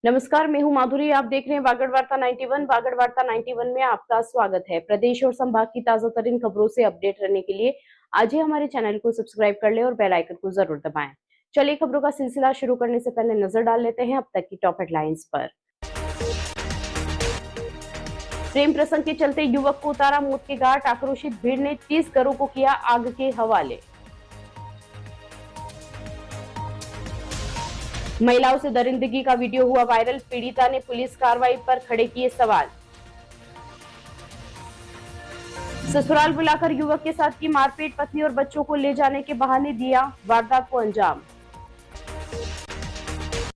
नमस्कार, मैं हूं माधुरी। आप देख रहे हैं वागड़ वार्ता 91। वागड़ वार्ता 91 में आपका स्वागत है। प्रदेश और संभाग की ताजा तरीन खबरों से अपडेट रहने के लिए आज ही हमारे चैनल को सब्सक्राइब कर लें और बेल आइकन को जरूर दबाएं। चलिए खबरों का सिलसिला शुरू करने से पहले नजर डाल लेते हैं अब तक की टॉप हेडलाइंस पर। प्रेम प्रसंग के चलते युवक को उतारा मौत के घाट, आक्रोशित भीड़ ने 30 घरों को किया आग के हवाले। महिलाओं से दरिंदगी का वीडियो हुआ वायरल, पीड़िता ने पुलिस कार्रवाई पर खड़े किए सवाल। ससुराल बुलाकर युवक के साथ की मारपीट, पत्नी और बच्चों को ले जाने के बहाने दिया वारदात को अंजाम।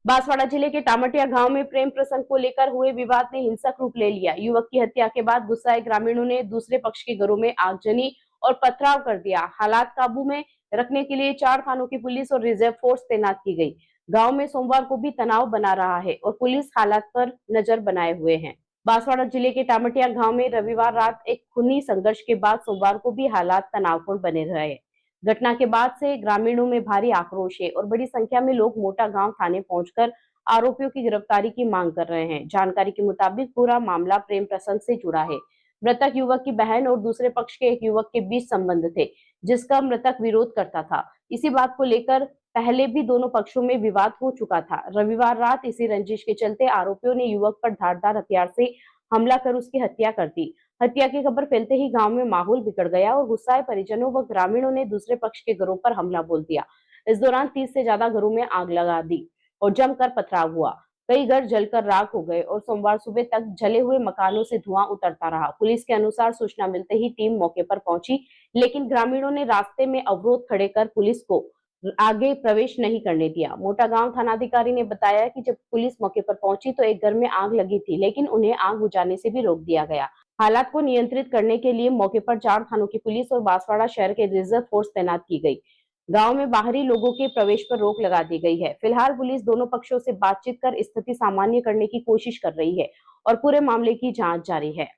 बांसवाड़ा जिले के टामटिया गांव में प्रेम प्रसंग को लेकर हुए विवाद ने हिंसक रूप ले लिया। युवक की हत्या के बाद गुस्साए ग्रामीणों ने दूसरे पक्ष के घरों में आगजनी और पथराव कर दिया। हालात काबू में रखने के लिए 4 थानों की पुलिस और रिजर्व फोर्स तैनात की गई। गांव में सोमवार को भी तनाव बना रहा है और पुलिस हालात पर नजर बनाए हुए है। बांसवाड़ा जिले के टामटिया गांव में रविवार रात एक खूनी संघर्ष के बाद सोमवार को भी हालात तनावपूर्ण बने रहे। घटना के बाद से ग्रामीणों में भारी आक्रोश है और बड़ी संख्या में लोग मोटा गांव थाने पहुंचकर आरोपियों की गिरफ्तारी की मांग कर रहे हैं। जानकारी के मुताबिक पूरा मामला प्रेम प्रसंग से जुड़ा है। मृतक युवक की बहन और दूसरे पक्ष के एक युवक के बीच संबंध थे, जिसका मृतक विरोध करता था। इसी बात को लेकर पहले भी दोनों पक्षों में विवाद हो चुका था। रविवार रात इसी रंजिश के चलते आरोपियों ने युवक पर धारदार हथियार से हमला कर उसकी हत्या कर दी। हत्या की खबर फैलते ही गांव में माहौल बिगड़ गया और गुस्साए परिजनों व ग्रामीणों ने दूसरे पक्ष के घरों पर हमला बोल दिया। इस दौरान 30 से ज्यादा घरों में आग लगा दी और जमकर पथराव हुआ। कई घर जलकर राख हो गए और सोमवार सुबह तक जले हुए मकानों से धुआं उतरता रहा। पुलिस के अनुसार सूचना मिलते ही टीम मौके पर पहुंची, लेकिन ग्रामीणों ने रास्ते में अवरोध खड़े कर पुलिस को आगे प्रवेश नहीं करने दिया। मोटा गांव थानाधिकारी ने बताया कि जब पुलिस मौके पर पहुंची तो एक घर में आग लगी थी, लेकिन उन्हें आग बुझाने से भी रोक दिया गया। हालात को नियंत्रित करने के लिए मौके पर 4 थानों की पुलिस और बांसवाड़ा शहर के रिजर्व फोर्स तैनात की गई। गांव में बाहरी लोगों के प्रवेश पर रोक लगा दी गई है। फिलहाल पुलिस दोनों पक्षों से बातचीत कर स्थिति सामान्य करने की कोशिश कर रही है और पूरे मामले की जांच जारी है।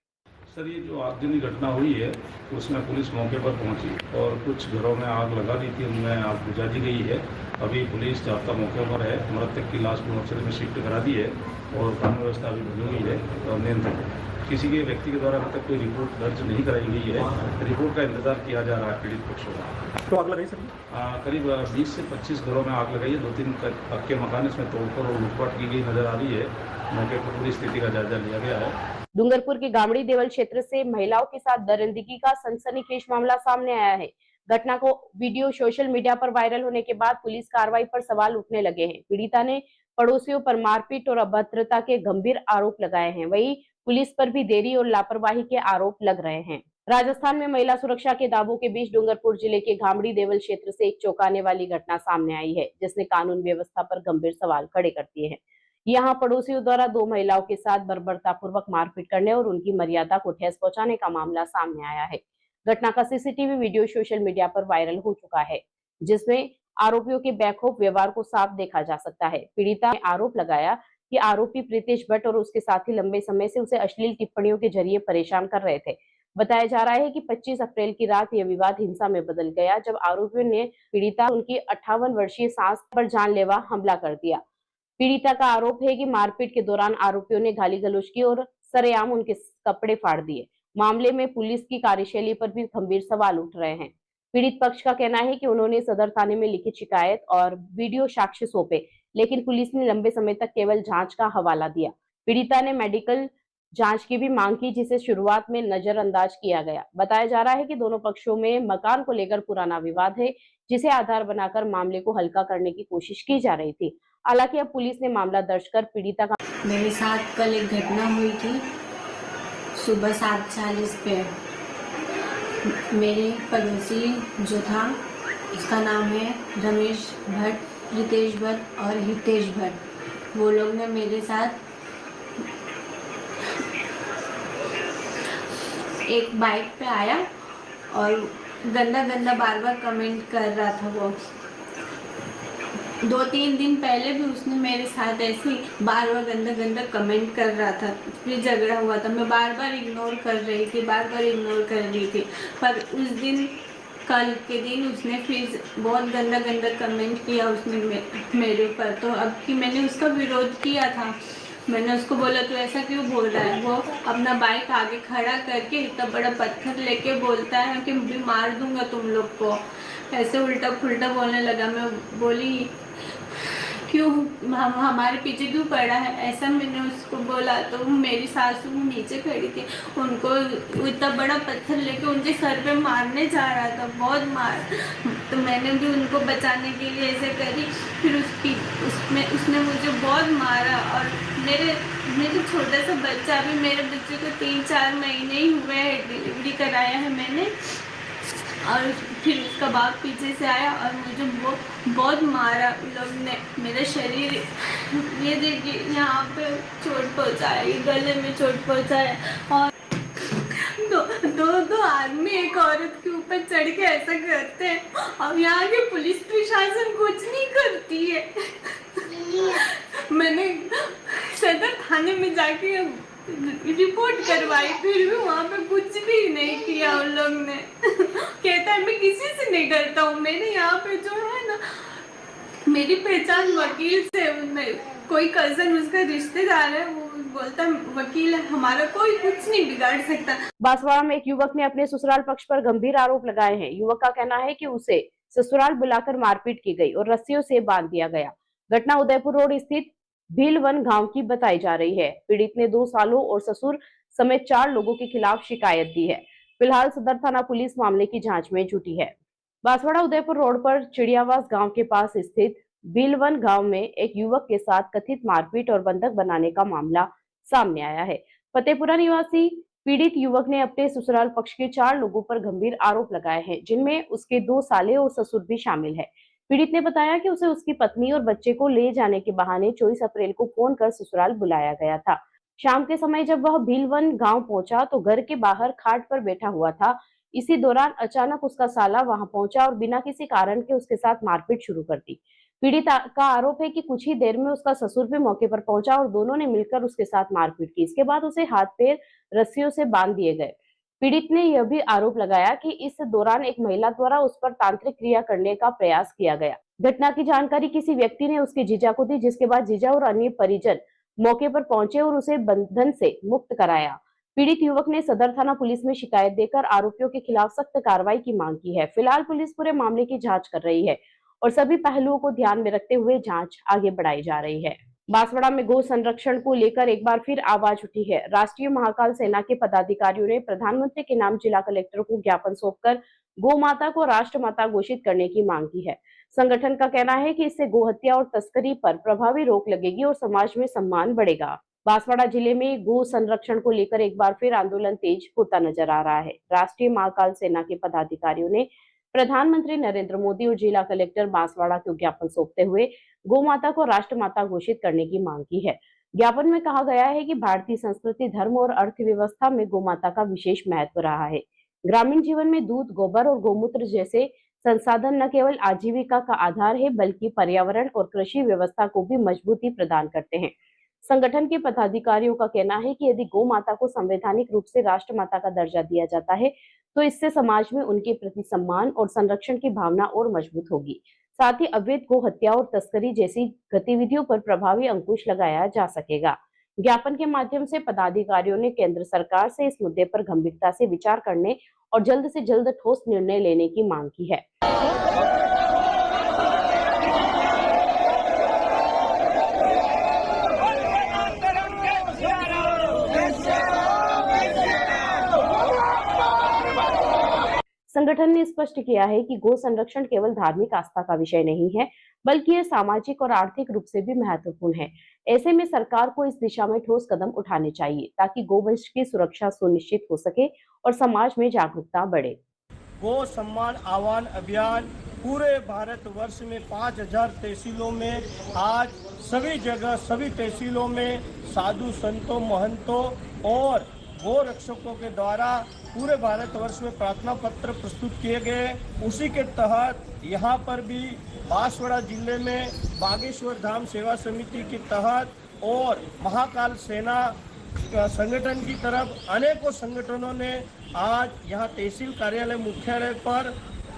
सर, ये जो आगजनी घटना हुई है उसमें पुलिस मौके पर पहुंची और कुछ घरों में आग लगा दी थी, उनमें आग बुझा दी गई है। अभी पुलिस जाब्ता मौके पर है, मृतक की लाश को मोर्चरी में शिफ्ट करा दी है और कानून व्यवस्था अभी बनी हुई है और नियंत्रण। किसी के व्यक्ति के द्वारा अभी तक कोई रिपोर्ट दर्ज नहीं कराई गई है। रिपोर्ट का इंतजार किया जा रहा है पीड़ित पक्षों का। तो आग लगाई सर? करीब 20 से 25 घरों में आग लगाई है। 2-3 पक्के मकान इसमें तोड़फोड़ और लूटपाट की गई नजर आ रही है। मौके पर पूरी स्थिति का जायजा लिया गया है। डूंगरपुर के गामड़ी देवल क्षेत्र से महिलाओं के साथ दरिंदगी का सनसनीखेज मामला सामने आया है। घटना को वीडियो सोशल मीडिया पर वायरल होने के बाद पुलिस कार्रवाई पर सवाल उठने लगे हैं। पीड़िता ने पड़ोसियों पर मारपीट और अभद्रता के गंभीर आरोप लगाए हैं। वहीं पुलिस पर भी देरी और लापरवाही के आरोप लग रहे हैं। राजस्थान में महिला सुरक्षा के दावों के बीच डूंगरपुर जिले के गामड़ी देवल क्षेत्र से एक चौंकाने वाली घटना सामने आई है, जिसने कानून व्यवस्था पर गंभीर सवाल खड़े कर दिए हैं। यहाँ पड़ोसियों द्वारा 2 महिलाओं के साथ बर्बरतापूर्वक मारपीट करने और उनकी मर्यादा को ठेस पहुंचाने का मामला सामने आया है। घटना का सीसीटीवी वीडियो सोशल मीडिया पर वायरल हो चुका है, जिसमें आरोपियों के बेखौफ व्यवहार को साफ देखा जा सकता है। पीड़िता ने आरोप लगाया कि आरोपी प्रीतेश भट्ट और उसके साथी लंबे समय से उसे अश्लील टिप्पणियों के जरिए परेशान कर रहे थे। बताया जा रहा है कि 25 अप्रैल की रात यह विवाद हिंसा में बदल गया, जब आरोपियों ने पीड़िता उनकी 58 वर्षीय सास पर जानलेवा हमला कर दिया। पीड़िता का आरोप है कि मारपीट के दौरान आरोपियों ने गाली गलौज की और सरेआम उनके कपड़े फाड़ दिए। मामले में पुलिस की कार्यशैली पर भी गंभीर सवाल उठ रहे हैं। पीड़ित पक्ष का कहना है कि उन्होंने सदर थाने में लिखित शिकायत और वीडियो साक्ष्य सौंपे, लेकिन पुलिस ने लंबे समय तक केवल जांच का हवाला दिया। पीड़िता ने मेडिकल जांच की भी मांग की, जिसे शुरुआत में नजरअंदाज किया गया। बताया जा रहा है कि दोनों पक्षों में मकान को लेकर पुराना विवाद है, जिसे आधार बनाकर मामले को हल्का करने की कोशिश की जा रही थी। हालांकि अब पुलिस ने मामला दर्ज कर पीड़िता का मेरे साथ कल एक घटना हुई थी सुबह 7:40 पे। मेरे पड़ोसी जो था, उसका नाम है रमेश भट्ट, प्रीतेश भट्ट और हितेश भट्ट। वो लोग ने मेरे साथ एक बाइक पे आया और गंदा गंदा बार बार कमेंट कर रहा था। वो 2-3 दिन पहले भी उसने मेरे साथ ऐसे बार बार गंदा गंदा कमेंट कर रहा था। फिर झगड़ा हुआ था, मैं बार बार इग्नोर कर रही थी, पर उस दिन कल के दिन उसने फिर बहुत गंदा गंदा कमेंट किया उसने मेरे ऊपर। तो अब कि मैंने उसका विरोध किया था, मैंने उसको बोला तो ऐसा क्यों बोल रहा है। वो अपना बाइक आगे खड़ा करके इतना बड़ा पत्थर लेके बोलता है कि मैं मार दूंगा तुम लोग को, ऐसे उल्टा पुल्टा बोलने लगा। मैं बोली क्यों हमारे पीछे क्यों पड़ा है, ऐसा मैंने उसको बोला। तो मेरी सासू नीचे खड़ी थी, उनको इतना बड़ा पत्थर लेके उनके सर पे मारने जा रहा था, बहुत मार। तो मैंने भी उनको बचाने के लिए ऐसे करी, फिर उसने मुझे बहुत मारा। और मेरे छोटा सा बच्चा, अभी मेरे बच्चे को 3-4 महीने ही हुए हैं, डिलीवरी कराया है मैंने। और फिर उसका बाप पीछे से आया और मुझे बहुत मारा उन लोग ने। मेरा शरीर ये देखिए यहाँ पे चोट पहुँचाया, ये गले में चोट पहुँचाया। और दो आदमी एक औरत के ऊपर चढ़ के ऐसा करते हैं और यहाँ के पुलिस प्रशासन कुछ नहीं करती है। मैंने सदर थाने में जाके रिपोर्ट करवाई, फिर भी वहाँ पे कुछ भी नहीं किया उन लोग ने। कहता है मैं किसी से नहीं डरता हूँ। मैंने यहाँ पे जो है ना, मेरी पहचान वकील से, कोई कजन उसका रिश्तेदार है, वो बोलता है वकील है हमारा, कोई कुछ नहीं बिगाड़ सकता। बांसवाड़ा में एक युवक ने अपने ससुराल पक्ष पर गंभीर आरोप लगाए हैं। युवक का कहना है कि उसे ससुराल बुलाकर मारपीट की गई और रस्सियों से बांध दिया गया। घटना उदयपुर रोड स्थित भीलवन गांव की बताई जा रही है। पीड़ित ने 2 सालों और ससुर समेत 4 लोगों के खिलाफ शिकायत दी है। फिलहाल सदर थाना पुलिस मामले की जांच में जुटी है। बांसवाड़ा उदयपुर रोड पर चिड़ियावास गांव के पास स्थित भीलवन गांव में एक युवक के साथ कथित मारपीट और बंधक बनाने का मामला सामने आया है। फतेहपुरा निवासी पीड़ित युवक ने अपने ससुराल पक्ष के 4 लोगों पर गंभीर आरोप लगाए हैं, जिनमें उसके 2 साले और ससुर भी शामिल है। पीड़ित ने बताया कि उसे उसकी पत्नी और बच्चे को ले जाने के बहाने 24 अप्रैल को फोन कर ससुराल बुलाया गया था। शाम के समय जब वह भीलवन गांव पहुंचा तो घर के बाहर खाट पर बैठा हुआ था। इसी दौरान अचानक उसका साला वहां पहुंचा और बिना किसी कारण के उसके साथ मारपीट शुरू कर दी। पीड़ित का आरोप है कि कुछ ही देर में उसका ससुर भी मौके पर पहुंचा और दोनों ने मिलकर उसके साथ मारपीट की। इसके बाद उसे हाथ पैर रस्सियों से बांध दिए गए। पीड़ित ने यह भी आरोप लगाया कि इस दौरान एक महिला द्वारा उस पर तांत्रिक क्रिया करने का प्रयास किया गया। घटना की जानकारी किसी व्यक्ति ने उसके जीजा को दी, जिसके बाद जीजा और अन्य परिजन मौके पर पहुंचे और उसे बंधन से मुक्त कराया। पीड़ित युवक ने सदर थाना पुलिस में शिकायत देकर आरोपियों के खिलाफ सख्त कार्रवाई की मांग की है। फिलहाल पुलिस पूरे मामले की जांच कर रही है और सभी पहलुओं को ध्यान में रखते हुए जांच आगे बढ़ाई जा रही है। बांसवाड़ा में गौ संरक्षण को लेकर एक बार फिर आवाज उठी है। राष्ट्रीय महाकाल सेना के पदाधिकारियों ने प्रधानमंत्री के नाम जिला कलेक्टर को ज्ञापन सौंपकर गौ माता को राष्ट्र माता घोषित करने की मांग की है। संगठन का कहना है कि इससे गोहत्या और तस्करी पर प्रभावी रोक लगेगी और समाज में सम्मान बढ़ेगा। बांसवाड़ा जिले में गो संरक्षण को लेकर एक बार फिर आंदोलन तेज होता नजर आ रहा है। राष्ट्रीय महाकाल सेना के पदाधिकारियों ने प्रधानमंत्री नरेंद्र मोदी और जिला कलेक्टर बांसवाड़ा को ज्ञापन सौंपते हुए गौ माता को राष्ट्रमाता घोषित करने की मांग की है। ज्ञापन में कहा गया है कि भारतीय संस्कृति, धर्म और अर्थव्यवस्था में गौ माता का विशेष महत्व रहा है। ग्रामीण जीवन में दूध, गोबर और गौमूत्र जैसे संसाधन न केवल आजीविका का आधार है, बल्कि पर्यावरण और कृषि व्यवस्था को भी मजबूती प्रदान करते हैं। संगठन के पदाधिकारियों का कहना है कि यदि गौ माता को संवैधानिक रूप से राष्ट्रमाता का दर्जा दिया जाता है तो इससे समाज में उनके प्रति सम्मान और संरक्षण की भावना और मजबूत होगी। साथ ही अवैध गो हत्या और तस्करी जैसी गतिविधियों पर प्रभावी अंकुश लगाया जा सकेगा। ज्ञापन के माध्यम से पदाधिकारियों ने केंद्र सरकार से इस मुद्दे पर गंभीरता से विचार करने और जल्द से जल्द ठोस निर्णय लेने की मांग की है। संगठन ने स्पष्ट किया है कि गो संरक्षण केवल धार्मिक आस्था का विषय नहीं है, बल्कि यह सामाजिक और आर्थिक रूप से भी महत्वपूर्ण है। ऐसे में सरकार को इस दिशा में ठोस कदम उठाने चाहिए ताकि गोवंश की सुरक्षा सुनिश्चित हो सके और समाज में जागरूकता बढ़े। गो सम्मान आह्वान अभियान पूरे भारतवर्ष में 5000 तहसीलों में आज सभी जगह सभी तहसीलों में साधु संतों, महंतों और गो रक्षकों के द्वारा पूरे भारतवर्ष में प्रार्थना पत्र प्रस्तुत किए गए। उसी के तहत यहाँ पर भी बांसवाड़ा जिले में बागेश्वर धाम सेवा समिति के तहत और महाकाल सेना संगठन की तरफ अनेकों संगठनों ने आज यहाँ तहसील कार्यालय मुख्यालय पर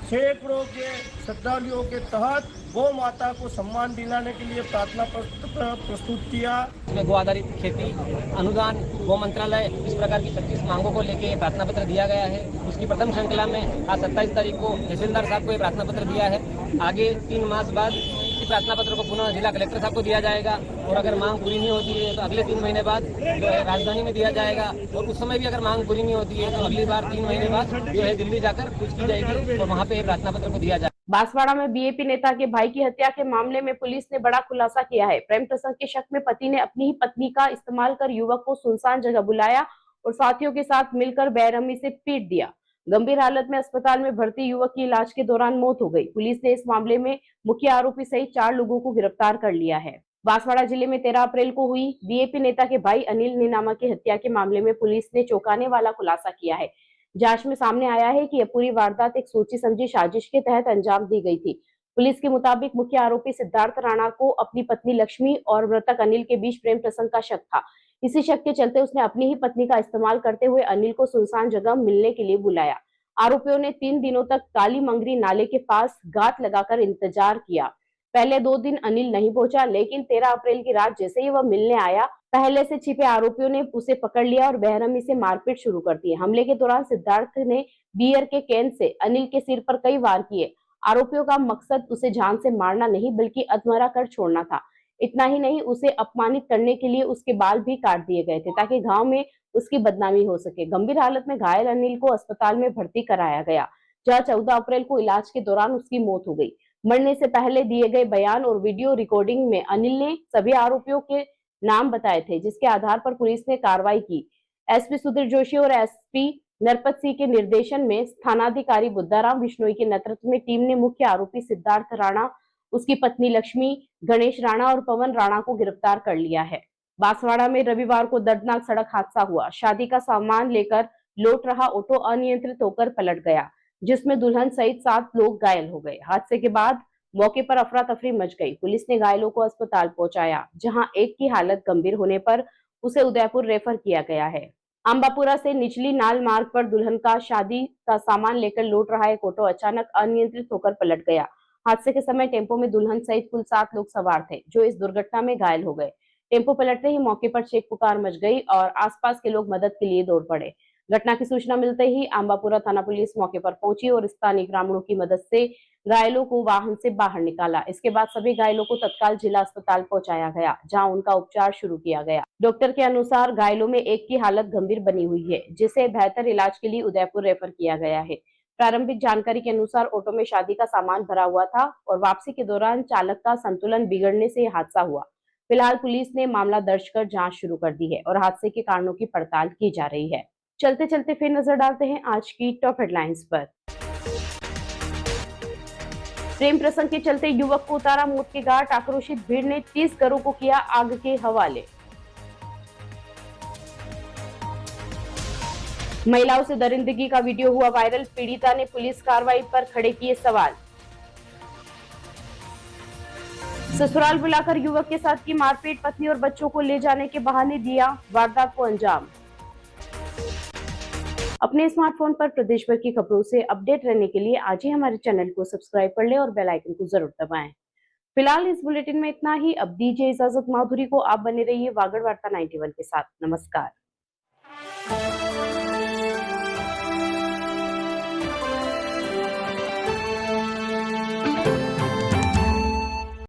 सैकड़ों के श्रद्धालुओं के तहत गौ माता को सम्मान दिलाने के लिए प्रार्थना पत्र प्रस्तुत किया। इसमें गो आधारित खेती अनुदान गौ मंत्रालय इस प्रकार की 36 मांगों को लेकर प्रार्थना पत्र दिया गया है। उसकी प्रथम श्रृंखला में आज 27 तारीख को तहसीलदार साहब को ये प्रार्थना पत्र दिया है। आगे 3 मास बाद इस प्रार्थना पत्र को पुनः जिला कलेक्टर साहब को दिया जाएगा और अगर मांग पूरी नहीं होती है तो अगले 3 महीने बाद जो है राजधानी में दिया जाएगा और उस समय भी अगर मांग पूरी नहीं होती है तो अगली बार 3 महीने बाद जो है दिल्ली जाकर कुछ की जाएगी और वहाँ पे प्रार्थना पत्र को दिया जाएगा। बांसवाड़ा में बीएपी नेता के भाई की हत्या के मामले में पुलिस ने बड़ा खुलासा किया है। प्रेम प्रसंग के शक में पति ने अपनी ही पत्नी का इस्तेमाल कर युवक को सुनसान जगह बुलाया और साथियों के साथ मिलकर बेरहमी से पीट दिया। गंभीर हालत में अस्पताल में भर्ती युवक की इलाज के दौरान मौत हो गई। पुलिस ने इस मामले में मुख्य आरोपी सहित 4 लोगों को गिरफ्तार कर लिया है। बांसवाड़ा जिले में 13 अप्रैल को हुई बीएपी नेता के भाई अनिल नीनामा की हत्या के मामले में पुलिस ने चौंकाने वाला खुलासा किया है। जांच में सामने आया है कि यह पूरी वारदात एक सोची समझी साजिश के तहत अंजाम दी गई थी। पुलिस के मुताबिक मुख्य आरोपी सिद्धार्थ राणा को अपनी पत्नी लक्ष्मी और मृतक अनिल के बीच प्रेम प्रसंग का शक था। इसी शक के चलते उसने अपनी ही पत्नी का इस्तेमाल करते हुए अनिल को सुनसान जगह मिलने के लिए बुलाया। आरोपियों ने 3 दिनों तक काली मंगरी नाले के पास गांठ लगाकर इंतजार किया। पहले 2 दिन अनिल नहीं पहुंचा, लेकिन 13 अप्रैल की रात जैसे ही वह मिलने आया, पहले से छिपे आरोपियों ने उसे पकड़ लिया और बेरहमी से मारपीट शुरू कर दी। हमले के दौरान सिद्धार्थ ने बियर के कैन से अनिल के सिर पर कई वार किए। आरोपियों का मकसद उसे जान से मारना नहीं बल्कि अधमरा कर छोड़ना था। इतना ही नहीं, उसे अपमानित करने के लिए उसके बाल भी काट दिए गए थे ताकि गांव में उसकी बदनामी हो सके। गंभीर हालत में घायल अनिल को अस्पताल में भर्ती कराया गया, जहां 14 अप्रैल को इलाज के दौरान उसकी मौत हो गई। मरने से पहले दिए गए बयान और वीडियो रिकॉर्डिंग में अनिल ने सभी आरोपियों के नाम बताए थे, जिसके आधार पर पुलिस ने कार्रवाई की। एसपी सुधीर जोशी और एसपी नरपत सिंह के निर्देशन में स्थानाधिकारी बुद्धाराम बिश्नोई के नेतृत्व में टीम ने मुख्य आरोपी सिद्धार्थ राणा, उसकी पत्नी लक्ष्मी, गणेश राणा और पवन राणा को गिरफ्तार कर लिया है। बांसवाड़ा में रविवार को दर्दनाक सड़क हादसा हुआ। शादी का सामान लेकर लौट रहा ऑटो अनियंत्रित होकर पलट गया, जिसमें दुल्हन सहित 7 लोग घायल हो गए। हादसे के बाद मौके पर अफरा तफरी मच गई। पुलिस ने घायलों को अस्पताल पहुंचाया, जहां एक की हालत गंभीर होने पर उसे उदयपुर रेफर किया गया है। अंबापुरा से निचली नाल मार्ग पर दुल्हन का शादी का सामान लेकर लौट रहा एक ऑटो अचानक अनियंत्रित होकर पलट गया। हादसे के समय टेम्पो में दुल्हन सहित कुल 7 लोग सवार थे, जो इस दुर्घटना में घायल हो गए। टेम्पो पलटते ही मौके पर चीख पुकार मच गई और आसपास के लोग मदद के लिए दौड़ पड़े। घटना की सूचना मिलते ही अंबापुरा थाना पुलिस मौके पर पहुंची और स्थानीय ग्रामीणों की मदद से घायलों को वाहन से बाहर निकाला। इसके बाद सभी घायलों को तत्काल जिला अस्पताल पहुंचाया गया, जहां उनका उपचार शुरू किया गया। डॉक्टर के अनुसार घायलों में एक की हालत गंभीर बनी हुई है, जिसे बेहतर इलाज के लिए उदयपुर रेफर किया गया है। प्रारंभिक जानकारी के अनुसार ऑटो में शादी का सामान भरा हुआ था और वापसी के दौरान चालक का संतुलन बिगड़ने से हादसा हुआ। फिलहाल पुलिस ने मामला दर्ज कर जांच शुरू कर दी है और हादसे के कारणों की पड़ताल की जा रही है। चलते चलते फिर नजर डालते हैं आज की टॉप हेडलाइंस पर। प्रेम प्रसंग के चलते युवक को उतारा मौत के घाट, आक्रोशित भीड़ ने 30 घरों को किया आग के हवाले। महिलाओं से दरिंदगी का वीडियो हुआ वायरल, पीड़िता ने पुलिस कार्रवाई पर खड़े किए सवाल। ससुराल बुलाकर युवक के साथ की मारपीट, पत्नी और बच्चों को ले जाने के बहाने दिया वारदात को अंजाम। अपने स्मार्टफोन पर प्रदेश भर की खबरों से अपडेट रहने के लिए आज ही हमारे चैनल को सब्सक्राइब कर लें और बेल आइकन को जरूर दबाएं। फिलहाल इस बुलेटिन में इतना ही। अब दीजिए इजाजत माधुरी को। आप बने रहिए वागड़ वार्ता 91 के साथ। नमस्कार।